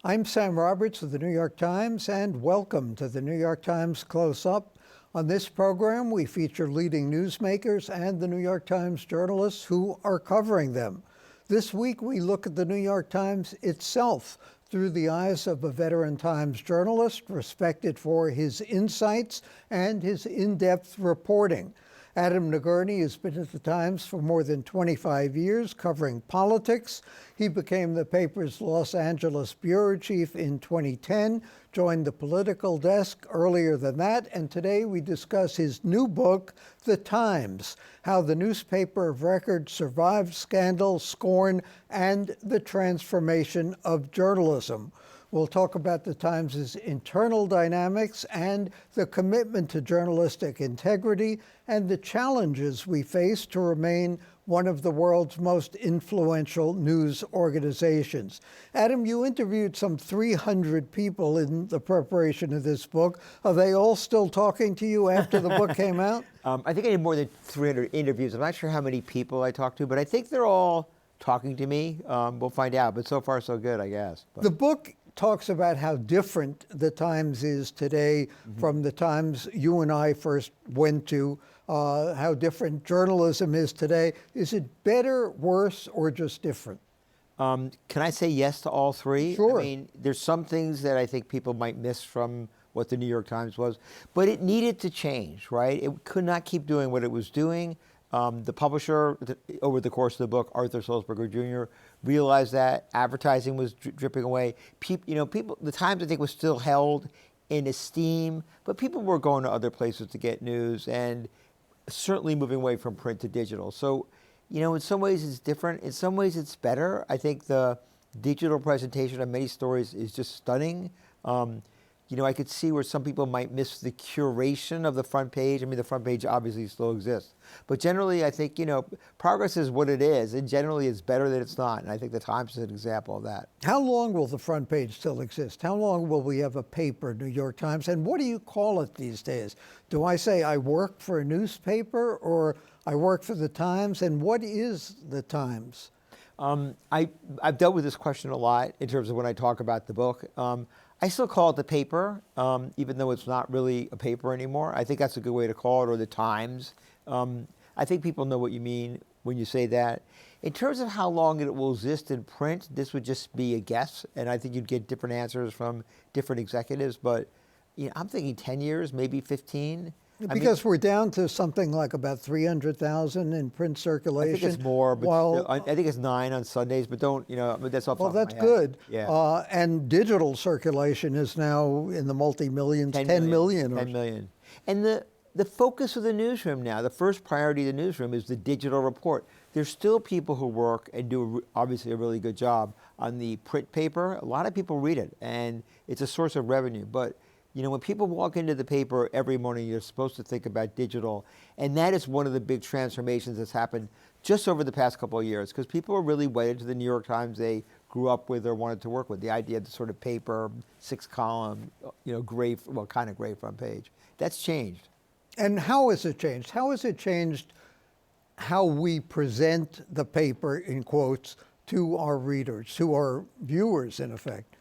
I'm Sam Roberts of the New York Times, and welcome to the New York Times Close-Up. On this program, we feature leading newsmakers and the New York Times journalists who are covering them. This week, we look at the New York Times itself through the eyes of a veteran Times journalist, respected for his insights and his in-depth reporting. Adam Nagourney has been at the Times for more than 25 years, covering politics. He became the paper's Los Angeles bureau chief in 2010, joined the political desk earlier than that, and today we discuss his new book, The Times: How the Newspaper of Record Survived Scandal, Scorn, and the Transformation of Journalism. We'll talk about the Times' internal dynamics and the commitment to journalistic integrity and the challenges we face to remain one of the world's most influential news organizations. Adam, you interviewed some 300 people in the preparation of this book. Are they all still talking to you after the book came out? I think I did more than 300 interviews. I'm not sure how many people I talked to, but I think they're all talking to me. We'll find out, but so far so good, I guess. But the book talks about how different the Times is today from the Times you and I first went to, how different journalism is today. Is it better, worse, or just different? can I say yes to all three? Sure. I mean, there's some things that I think people might miss from what the New York Times was, but it needed to change, right? It could not keep doing what it was doing. The publisher, over the course of the book, Arthur Sulzberger Jr., realized that advertising was dripping away. The Times, I think, was still held in esteem, but people were going to other places to get news and certainly moving away from print to digital. So, in some ways it's different. In some ways it's better. I think the digital presentation of many stories is just stunning. I could see where some people might miss the curation of the front page. I mean, the front page obviously still exists. But generally, I think, progress is what it is. And generally, it's better than it's not. And I think the Times is an example of that. How long will the front page still exist? How long will we have a paper, New York Times? And what do you call it these days? Do I say I work for a newspaper or I work for the Times? And what is the Times? I've dealt with this question a lot in terms of when I talk about the book. I still call it the paper, even though it's not really a paper anymore. I think that's a good way to call it, or the Times. I think people know what you mean when you say that. In terms of how long it will exist in print, this would just be a guess, and I think you'd get different answers from different executives, but I'm thinking 10 years, maybe 15. Because we're down to something like about 300,000 in print circulation. I think it's more, but I think it's 9 on Sundays, but that's off well, the top that's of my head. good. Yeah. And digital circulation is now in the multi-millions, 10 million. 10 million. And the focus of the newsroom now, the first priority of the newsroom is the digital report. There's still people who work and do obviously a really good job on the print paper. A lot of people read it, and it's a source of revenue. But when people walk into the paper every morning, you're supposed to think about digital. And that is one of the big transformations that's happened just over the past couple of years, because people are really wedded to the New York Times they grew up with or wanted to work with. The idea of the sort of paper, 6-column, kind of gray front page. That's changed. And how has it changed? How has it changed how we present the paper, in quotes, to our readers, to our viewers, in effect?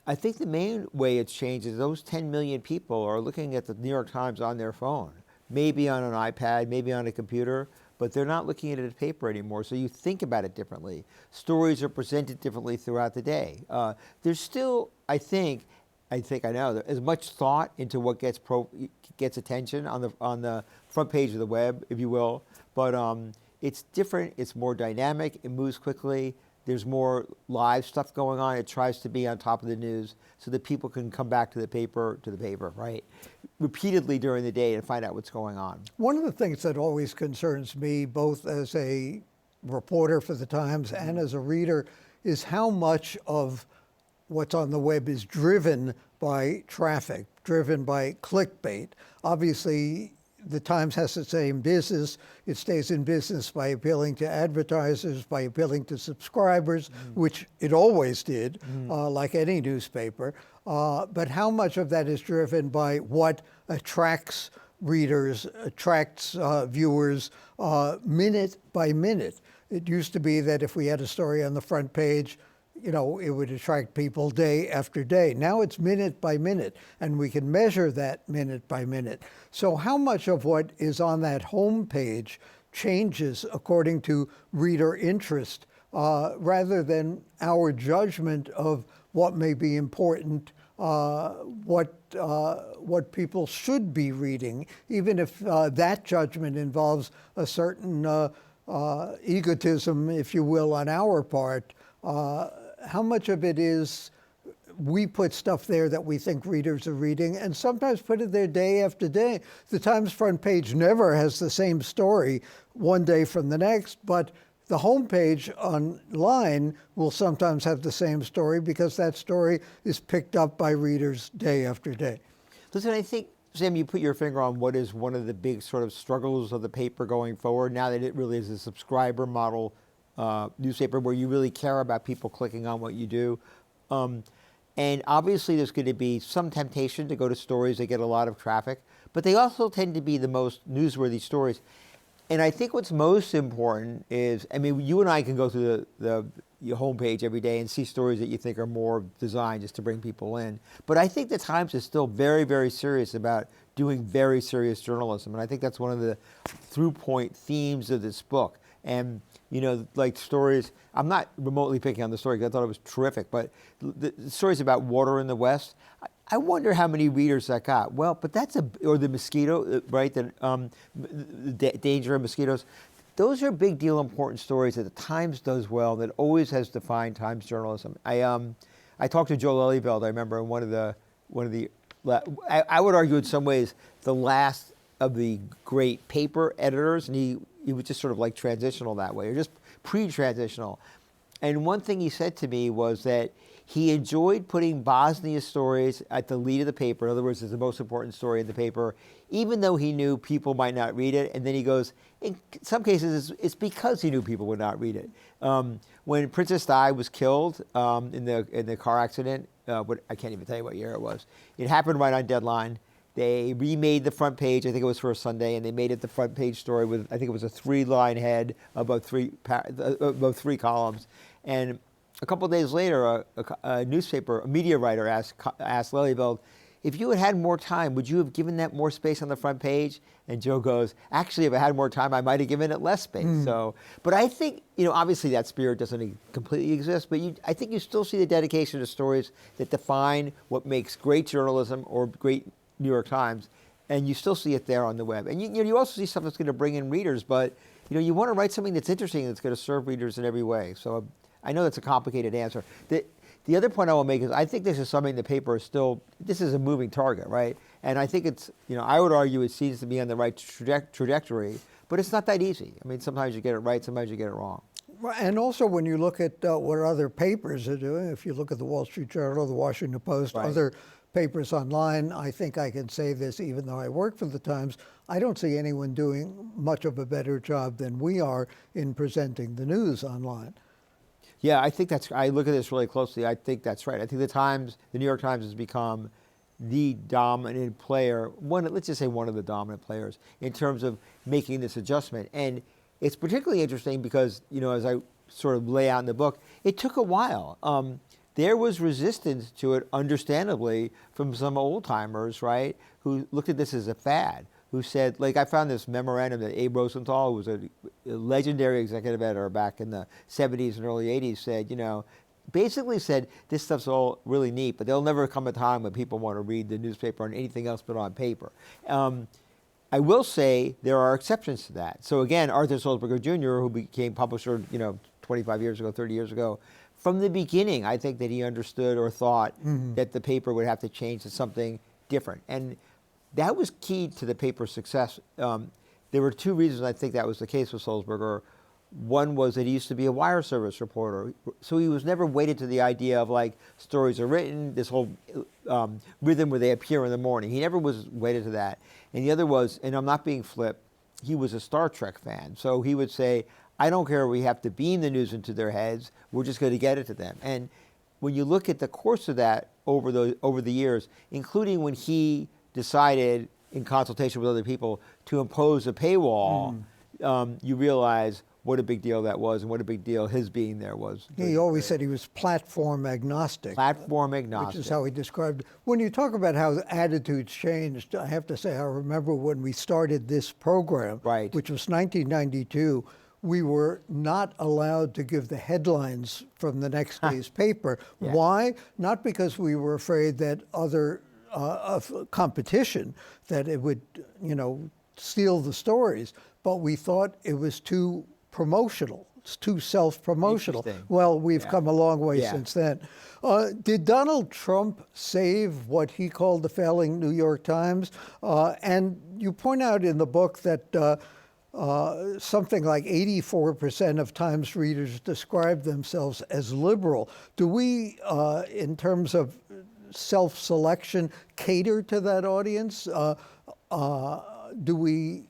I think the main way it's changed is those 10 million people are looking at the New York Times on their phone, maybe on an iPad, maybe on a computer, but they're not looking at it as paper anymore, so you think about it differently. Stories are presented differently throughout the day. There's still, I know, as much thought into what gets attention on the front page of the web, if you will, but it's different, it's more dynamic, it moves quickly. There's more live stuff going on. It tries to be on top of the news so that people can come back to the paper, right, repeatedly during the day and find out what's going on. One of the things that always concerns me, both as a reporter for the Times and as a reader, is how much of what's on the web is driven by traffic, driven by clickbait. Obviously, the Times has the same business. It stays in business by appealing to advertisers, by appealing to subscribers, which it always did, like any newspaper. But how much of that is driven by what attracts readers, attracts viewers minute by minute? It used to be that if we had a story on the front page, it would attract people day after day. Now it's minute by minute, and we can measure that minute by minute. So how much of what is on that home page changes according to reader interest, rather than our judgment of what may be important, what people should be reading, even if that judgment involves a certain egotism, if you will, on our part. How much of it is we put stuff there that we think readers are reading, and sometimes put it there day after day. The Times front page never has the same story one day from the next, but the homepage online will sometimes have the same story because that story is picked up by readers day after day. Listen, I think, Sam, you put your finger on what is one of the big sort of struggles of the paper going forward, now that it really is a subscriber model newspaper where you really care about people clicking on what you do. And obviously there's going to be some temptation to go to stories that get a lot of traffic, but they also tend to be the most newsworthy stories. And I think what's most important is, I mean, you and I can go through your homepage every day and see stories that you think are more designed just to bring people in. But I think the Times is still very, very serious about doing very serious journalism. And I think that's one of the through-point themes of this book. And, like stories, I'm not remotely picking on the story because I thought it was terrific, but the stories about water in the West, I wonder how many readers that got. Well, but or the mosquito, right? The danger of mosquitoes. Those are big deal, important stories that the Times does well, that always has defined Times journalism. I talked to Joe Lelyveld, I remember, in one of the, I would argue in some ways, the last of the great paper editors, and he was just sort of like transitional that way, or just pre-transitional. And one thing he said to me was that he enjoyed putting Bosnia stories at the lead of the paper. In other words, it's the most important story in the paper, even though he knew people might not read it. And then he goes, in some cases, it's because he knew people would not read it. When Princess Di was killed in the car accident, I can't even tell you what year it was. It happened right on deadline. They remade the front page. I think it was for a Sunday, and they made it the front page story with, I think it was a 3-line head above three columns. And a couple of days later, a media writer asked Lelyveld, if you had had more time, would you have given that more space on the front page? And Joe goes, actually, if I had more time, I might have given it less space. So, but I think, obviously that spirit doesn't completely exist, but I think you still see the dedication to stories that define what makes great journalism or great New York Times, and you still see it there on the web. And you also see stuff that's going to bring in readers, but you want to write something that's interesting, that's going to serve readers in every way. So I know that's a complicated answer. The other point I will make is I think this is something the paper is still, this is a moving target, right? And I think it's, I would argue it seems to be on the right trajectory, but it's not that easy. I mean, sometimes you get it right, sometimes you get it wrong. And also when you look at what other papers are doing, if you look at the Wall Street Journal, the Washington Post, Right. Other papers online, I think I can say this even though I work for the Times, I don't see anyone doing much of a better job than we are in presenting the news online. Yeah, I think I look at this really closely. I think that's right. I think the New York Times has become the dominant player, let's just say one of the dominant players in terms of making this adjustment. And it's particularly interesting because, as I sort of lay out in the book, it took a while. There was resistance to it, understandably, from some old-timers, right, who looked at this as a fad, who said, I found this memorandum that Abe Rosenthal, who was a legendary executive editor back in the 70s and early 80s, said, basically said, this stuff's all really neat, but there'll never come a time when people want to read the newspaper on anything else but on paper. I will say there are exceptions to that. So again, Arthur Sulzberger Jr., who became publisher, 25 years ago, 30 years ago, from the beginning, I think that he understood or thought that the paper would have to change to something different. And that was key to the paper's success. There were two reasons I think that was the case with Sulzberger. One was that he used to be a wire service reporter, so he was never wedded to the idea of stories are written, this whole rhythm where they appear in the morning. He never was wedded to that. And the other was, and I'm not being flip, he was a Star Trek fan. So he would say, I don't care if we have to beam the news into their heads, we're just going to get it to them. And when you look at the course of that over the years, including when he decided in consultation with other people to impose a paywall, you realize, what a big deal that was and what a big deal his being there was. He always said he was platform agnostic. Platform agnostic. Which is how he described it. When you talk about how the attitudes changed, I have to say, I remember when we started this program, Right. which was 1992, we were not allowed to give the headlines from the next day's paper. Yeah. Why? Not because we were afraid that other of competition, that it would, steal the stories, but we thought it was too promotional. It's too self-promotional. Interesting. Well, we've come a long way Yeah. since then. Did Donald Trump save what he called the failing New York Times? And you point out in the book that something like 84% of Times readers describe themselves as liberal. Do we, in terms of self-selection, cater to that audience? Do we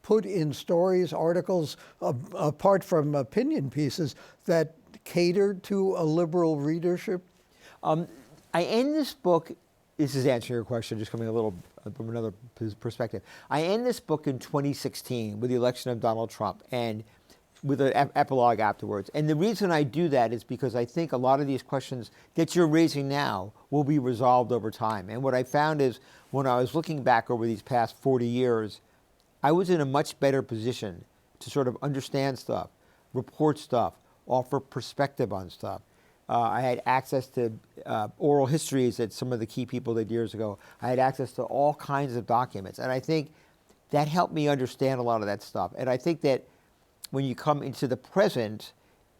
put in stories, articles, apart from opinion pieces, that cater to a liberal readership? I end this book, this is answering your question, just coming a little from another perspective. I end this book in 2016 with the election of Donald Trump and with an epilogue afterwards. And the reason I do that is because I think a lot of these questions that you're raising now will be resolved over time. And what I found is when I was looking back over these past 40 years, I was in a much better position to sort of understand stuff, report stuff, offer perspective on stuff. I had access to oral histories that some of the key people did years ago. I had access to all kinds of documents. And I think that helped me understand a lot of that stuff. And I think that when you come into the present,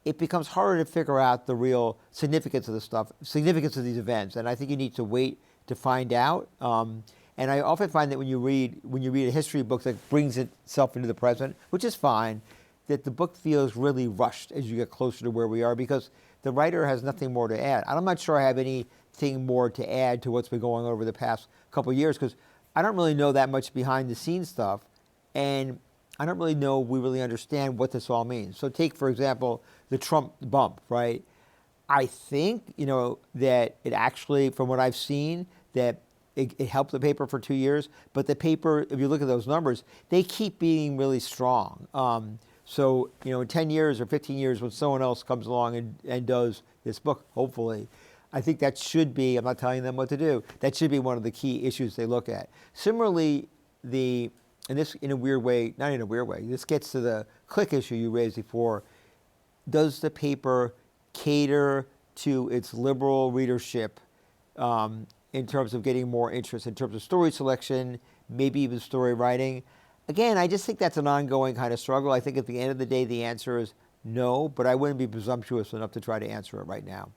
it becomes harder to figure out the real significance of the stuff, significance of these events. And I think you need to wait to find out. And I often find that when you read a history book that brings itself into the present, which is fine, that the book feels really rushed as you get closer to where we are because the writer has nothing more to add. I'm not sure I have anything more to add to what's been going on over the past couple of years because I don't really know that much behind the scenes stuff, and I don't really know we really understand what this all means. So take, for example, the Trump bump, right? I think, that it actually, from what I've seen, that it helped the paper for 2 years, but the paper, if you look at those numbers, they keep being really strong. So, in 10 years or 15 years, when someone else comes along and does this book, hopefully, I think that should be, I'm not telling them what to do, that should be one of the key issues they look at. Similarly, and this in a weird way, not in a weird way, this gets to the click issue you raised before. Does the paper cater to its liberal readership in terms of getting more interest, in terms of story selection, maybe even story writing? Again, I just think that's an ongoing kind of struggle. I think at the end of the day, the answer is no, but I wouldn't be presumptuous enough to try to answer it right now.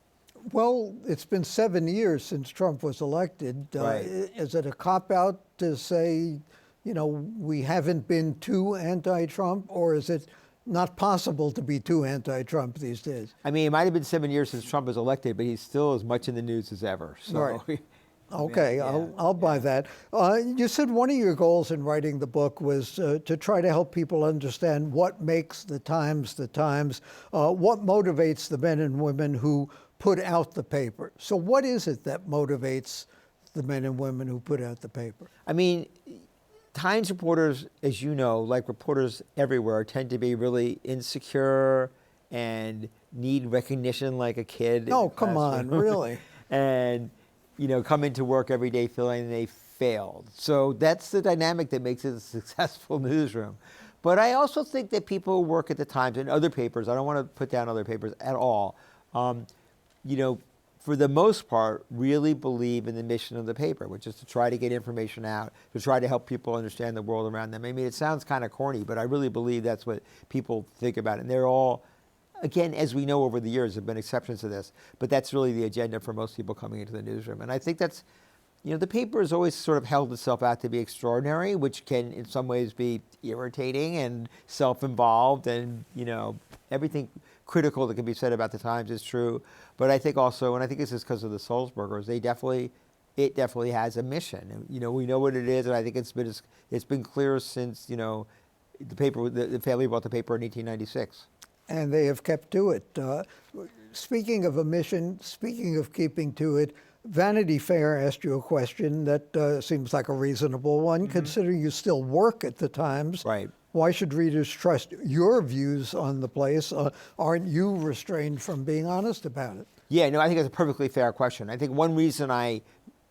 Well, it's been 7 years since Trump was elected. Right. Is it a cop-out to say, we haven't been too anti-Trump, or is it not possible to be too anti-Trump these days? I mean, it might have been 7 years since Trump was elected, but he's still as much in the news as ever. So. Right. Okay, Yeah, I'll buy that. You said one of your goals in writing the book was to try to help people understand what makes the Times, what motivates the men and women who put out the paper. So what is it that motivates the men and women who put out the paper? I mean, Times reporters, as you know, like reporters everywhere, tend to be really insecure and need recognition like a kid. Oh, come on, really? And come into work every day feeling they failed. So that's the dynamic that makes it a successful newsroom. But I also think that people who work at the Times and other papers, I don't want to put down other papers at all, for the most part, really believe in the mission of the paper, which is to try to get information out, to try to help people understand the world around them. I mean, it sounds kind of corny, but I really believe that's what people think about. And they're all, again, as we know over the years, have been exceptions to this, but that's really the agenda for most people coming into the newsroom. And I think that's, the paper has always sort of held itself out to be extraordinary, which can in some ways be irritating and self-involved and, everything critical that can be said about the Times is true. But I think also, and I think this is because of the Sulzbergers, it definitely has a mission. And, we know what it is, and I think it's been clear since, the family bought the paper in 1896. And they have kept to it. Speaking of a mission, speaking of keeping to it, Vanity Fair asked you a question that seems like a reasonable one. Mm-hmm. Considering you still work at the Times, right? why should readers trust your views on the place? Aren't you restrained from being honest about it? Yeah, no, I think that's a perfectly fair question. I think one reason I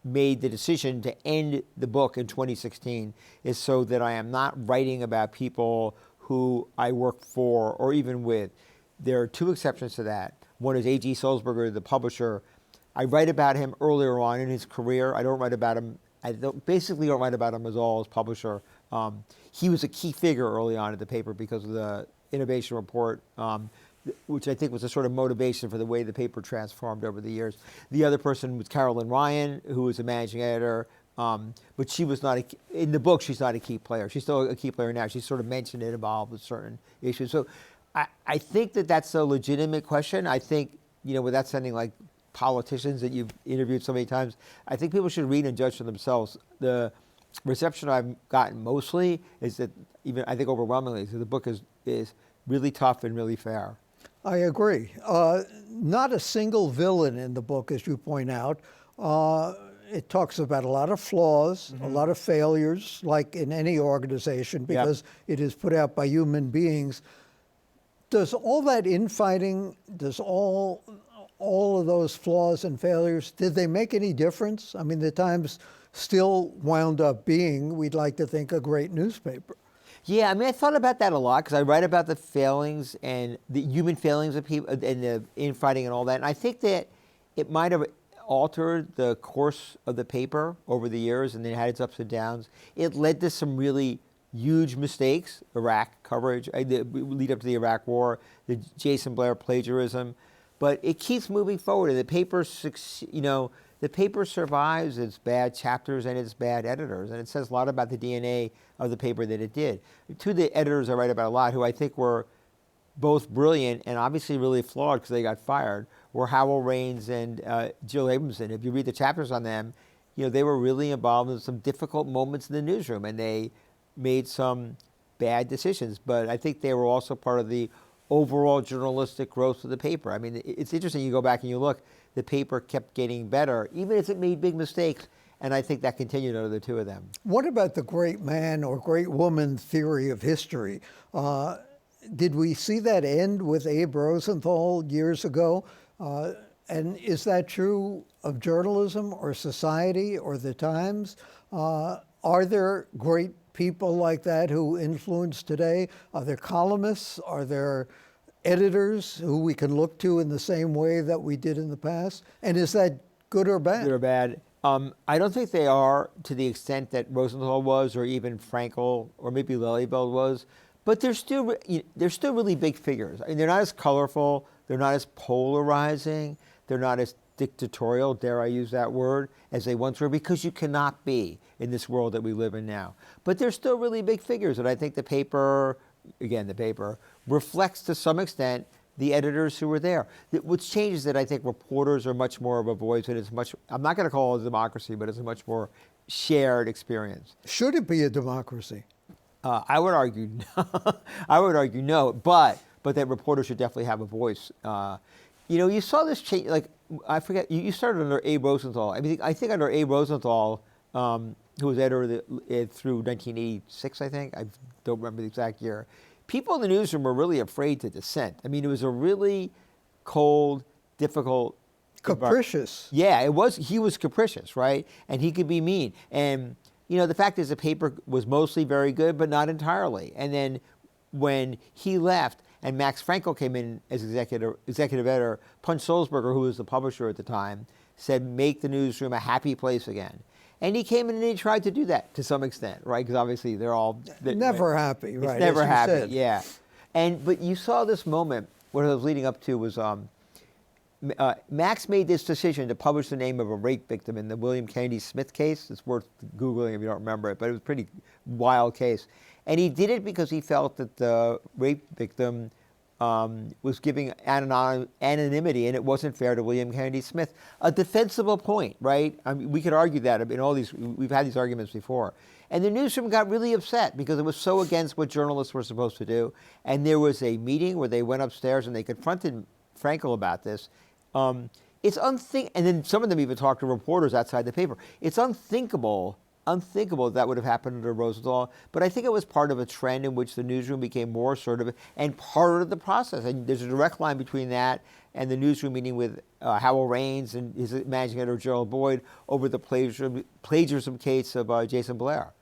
made the decision to end the book in 2016 is so that I am not writing about people who I work for or even with. There are two exceptions to that. One is A.G. Sulzberger, the publisher. I write about him earlier on in his career. I don't write about him. Basically don't write about him at all as publisher. He was a key figure early on at the paper because of the innovation report, which I think was a sort of motivation for the way the paper transformed over the years. The other person was Carolyn Ryan, who was a managing editor, but she was not, in the book, she's not a key player. She's still a key player now. She's sort of mentioned and involved with certain issues. So I think that that's a legitimate question. I think, without sounding like politicians that you've interviewed so many times, I think people should read and judge for themselves. The reception I've gotten mostly is that, even I think overwhelmingly, so the book is really tough and really fair. I agree. Not a single villain in the book, as you point out. It talks about a lot of flaws, a lot of failures, like in any organization, because it is put out by human beings. Does all that infighting, does all of those flaws and failures, did they make any difference? I mean, the Times still wound up being, we'd like to think, a great newspaper. Yeah, I mean, I thought about that a lot because I write about the failings and the human failings of people and the infighting and all that. And I think that it might have altered the course of the paper over the years, and it had its ups and downs. It led to some really huge mistakes, Iraq coverage, the lead up to the Iraq War, the Jason Blair plagiarism. But it keeps moving forward, and the paper, the paper survives its bad chapters and its bad editors, and it says a lot about the DNA of the paper that it did. Two of the editors I write about a lot, who I think were both brilliant and obviously really flawed because they got fired, were Howell Raines and Jill Abramson. If you read the chapters on them, they were really involved in some difficult moments in the newsroom, and they made some bad decisions. But I think they were also part of the overall journalistic growth of the paper. I mean, it's interesting. You go back and you look, the paper kept getting better, even as it made big mistakes. And I think that continued under the two of them. What about the great man or great woman theory of history? Did we see that end with Abe Rosenthal years ago? And is that true of journalism or society or the Times? Are there great people like that who influence today? Are there columnists? Are there editors who we can look to in the same way that we did in the past? And is that good or bad? Good or bad? I don't think they are to the extent that Rosenthal was, or even Frankel, or maybe Lelyveld was. But they're still really big figures. I mean, they're not as colorful. They're not as polarizing. They're not as dictatorial, dare I use that word, as they once were, because you cannot be in this world that we live in now. But they're still really big figures, and I think the paper reflects to some extent the editors who were there. What's changed is that I think reporters are much more of a voice, and I'm not going to call it a democracy, but it's a much more shared experience. Should it be a democracy? I would argue no, but that reporters should definitely have a voice. You saw this change, like, I forget, you started under Abe Rosenthal. I think under Abe Rosenthal, who was editor through 1986, I think. I don't remember the exact year. People in the newsroom were really afraid to dissent. I mean, it was a really cold, difficult... Capricious. Yeah, it was. He was capricious, right? And he could be mean. And, the fact is the paper was mostly very good, but not entirely. And then when he left and Max Frankel came in as executive editor, Punch Sulzberger, who was the publisher at the time, said, make the newsroom a happy place again. And he came in and he tried to do that to some extent, right? Because obviously they're all... Never happy, right? It's never happy, said. Yeah. But you saw this moment, what I was leading up to was Max made this decision to publish the name of a rape victim in the William Kennedy Smith case. It's worth Googling if you don't remember it, but it was a pretty wild case. And he did it because he felt that the rape victim was giving anonymity, and it wasn't fair to William Kennedy Smith. A defensible point, right? I mean, we could argue that in all these, we've had these arguments before. And the newsroom got really upset because it was so against what journalists were supposed to do. And there was a meeting where they went upstairs and they confronted Frankel about this. It's unthinkable, and then some of them even talked to reporters outside the paper. It's unthinkable unthinkable that would have happened under Roosevelt, but I think it was part of a trend in which the newsroom became more assertive and part of the process. And there's a direct line between that and the newsroom meeting with Howell Raines and his managing editor Gerald Boyd over the plagiarism case of Jason Blair.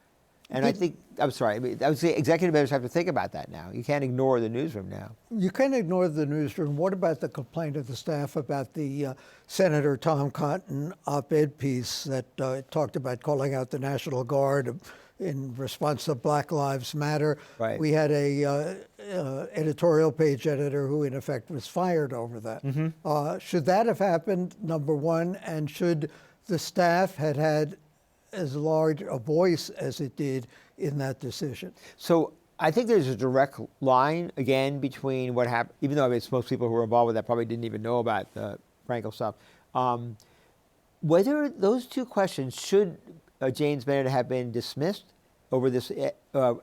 And I think, I would say executive editors have to think about that now. You can't ignore the newsroom now. You can't ignore the newsroom. What about the complaint of the staff about the Senator Tom Cotton op-ed piece that talked about calling out the National Guard in response to Black Lives Matter? Right. We had a editorial page editor who, in effect, was fired over that. Mm-hmm. Should that have happened, number one, and should the staff had as large a voice as it did in that decision? So I think there's a direct line, again, between what happened, even though most people who were involved with that probably didn't even know about the Frankel stuff. Whether those two questions, should James Bennett have been dismissed over this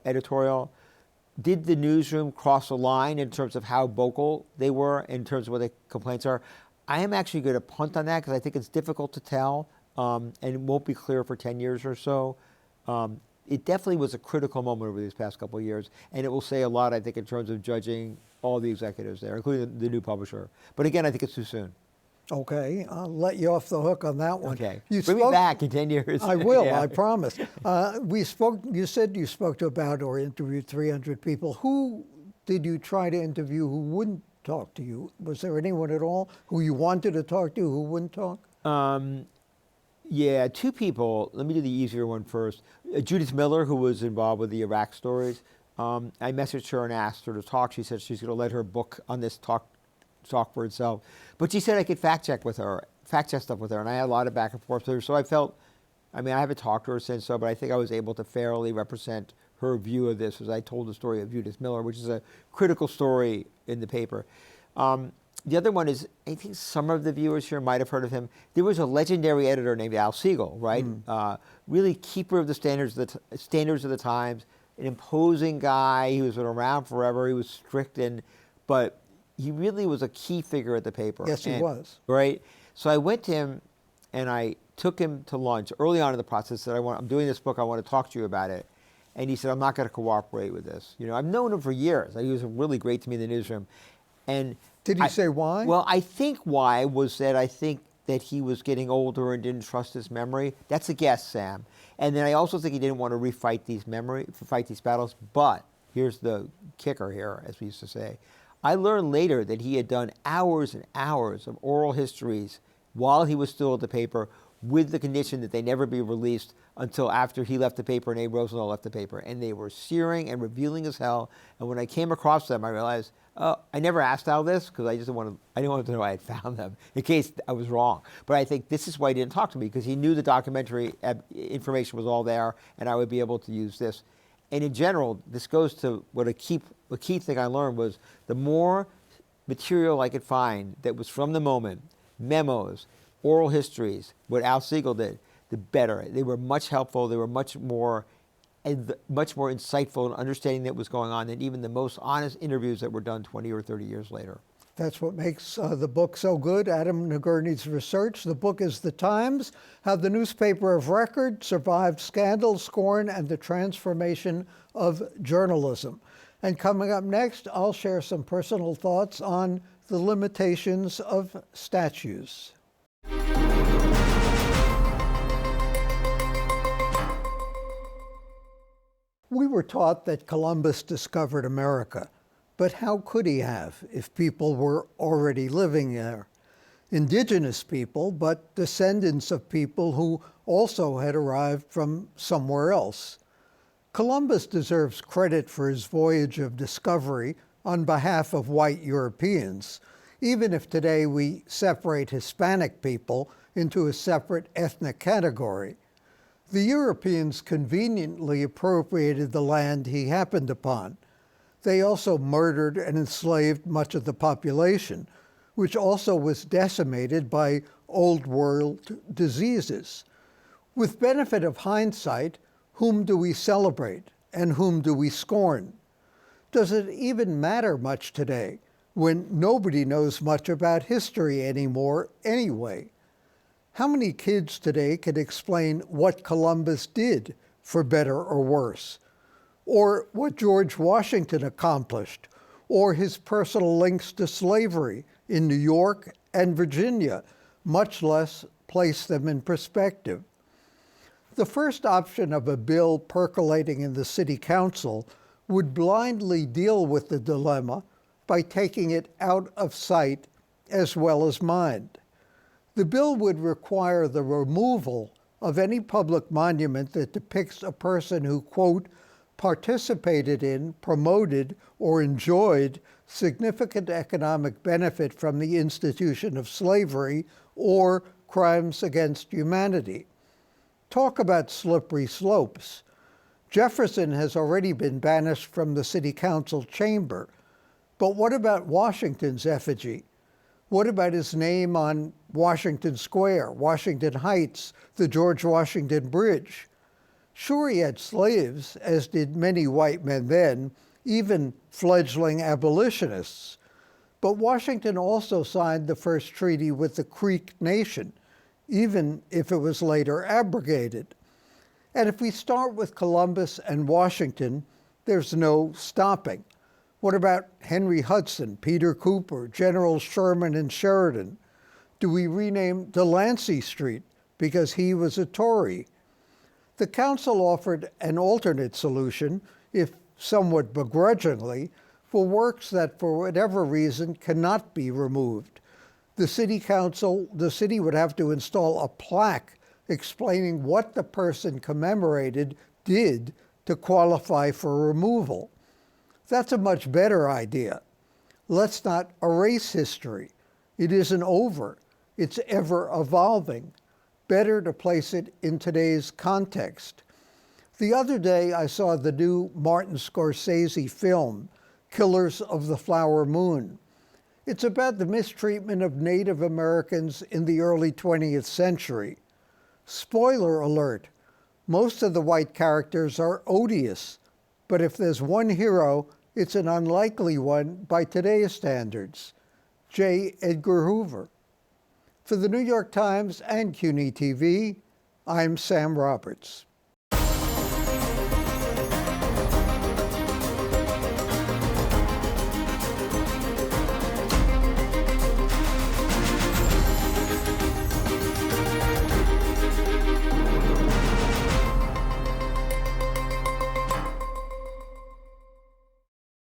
editorial? Did the newsroom cross a line in terms of how vocal they were, in terms of what the complaints are? I am actually going to punt on that because I think it's difficult to tell. And it won't be clear for 10 years or so. It definitely was a critical moment over these past couple of years, and it will say a lot, I think, in terms of judging all the executives there, including the new publisher. But again, I think it's too soon. Okay, I'll let you off the hook on that one. Okay, bring me back in 10 years. I will, Yeah. I promise. You said you spoke to about or interviewed 300 people. Who did you try to interview who wouldn't talk to you? Was there anyone at all who you wanted to talk to who wouldn't talk? Yeah, two people. Let me do the easier one first. Judith Miller, who was involved with the Iraq stories. I messaged her and asked her to talk. She said she's going to let her book on this talk for itself. But she said I could fact check stuff with her, and I had a lot of back and forth with her. So I felt, I haven't talked to her since, but I think I was able to fairly represent her view of this as I told the story of Judith Miller, which is a critical story in the paper. The other one is, I think some of the viewers here might have heard of him. There was a legendary editor named Al Siegel, right? Really keeper of the standards of the times, an imposing guy. He was around forever. He was strict, but he really was a key figure at the paper. Yes, he was. Right? So I went to him and I took him to lunch early on in the process. Said, I'm doing this book. I want to talk to you about it. And he said, I'm not going to cooperate with this. I've known him for years. He was really great to me in the newsroom. And did he say why? Well, I think why was that I think that he was getting older and didn't trust his memory. That's a guess, Sam. And then I also think he didn't want to fight these battles. But here's the kicker here, as we used to say. I learned later that he had done hours and hours of oral histories while he was still at the paper, with the condition that they never be released until after he left the paper and Abe Rosenthal left the paper. And they were searing and revealing as hell. And when I came across them, I realized, I never asked Al this because I didn't want to know I had found them in case I was wrong. But I think this is why he didn't talk to me, because he knew the documentary information was all there and I would be able to use this. And in general, this goes to what a key thing I learned was the more material I could find that was from the moment, memos, oral histories, what Al Siegel did, the better. They were much helpful. They were much more insightful in understanding that was going on than even the most honest interviews that were done 20 or 30 years later. That's what makes the book so good, Adam Nagourney's research. The book is The Times, How the Newspaper of Record Survived Scandal, Scorn, and the Transformation of Journalism. And coming up next, I'll share some personal thoughts on the limitations of statues. We were taught that Columbus discovered America, but how could he have if people were already living there? Indigenous people, but descendants of people who also had arrived from somewhere else. Columbus deserves credit for his voyage of discovery on behalf of white Europeans, even if today we separate Hispanic people into a separate ethnic category. The Europeans conveniently appropriated the land he happened upon. They also murdered and enslaved much of the population, which also was decimated by Old World diseases. With benefit of hindsight, whom do we celebrate and whom do we scorn? Does it even matter much today when nobody knows much about history anymore anyway? How many kids today can explain what Columbus did, for better or worse, or what George Washington accomplished, or his personal links to slavery in New York and Virginia, much less place them in perspective? The first option of a bill percolating in the City Council would blindly deal with the dilemma by taking it out of sight as well as mind. The bill would require the removal of any public monument that depicts a person who, quote, participated in, promoted, or enjoyed significant economic benefit from the institution of slavery or crimes against humanity. Talk about slippery slopes. Jefferson has already been banished from the City Council chamber. But what about Washington's effigy? What about his name on Washington Square, Washington Heights, the George Washington Bridge? Sure, he had slaves, as did many white men then, even fledgling abolitionists. But Washington also signed the first treaty with the Creek Nation, even if it was later abrogated. And if we start with Columbus and Washington, there's no stopping. What about Henry Hudson, Peter Cooper, General Sherman and Sheridan? Do we rename Delancey Street because he was a Tory? The council offered an alternate solution, if somewhat begrudgingly, for works that for whatever reason cannot be removed. The city would have to install a plaque explaining what the person commemorated did to qualify for removal. That's a much better idea. Let's not erase history. It isn't over. It's ever evolving. Better to place it in today's context. The other day, I saw the new Martin Scorsese film, Killers of the Flower Moon. It's about the mistreatment of Native Americans in the early 20th century. Spoiler alert, most of the white characters are odious, but if there's one hero, it's an unlikely one by today's standards. J. Edgar Hoover. For the New York Times and CUNY TV, I'm Sam Roberts.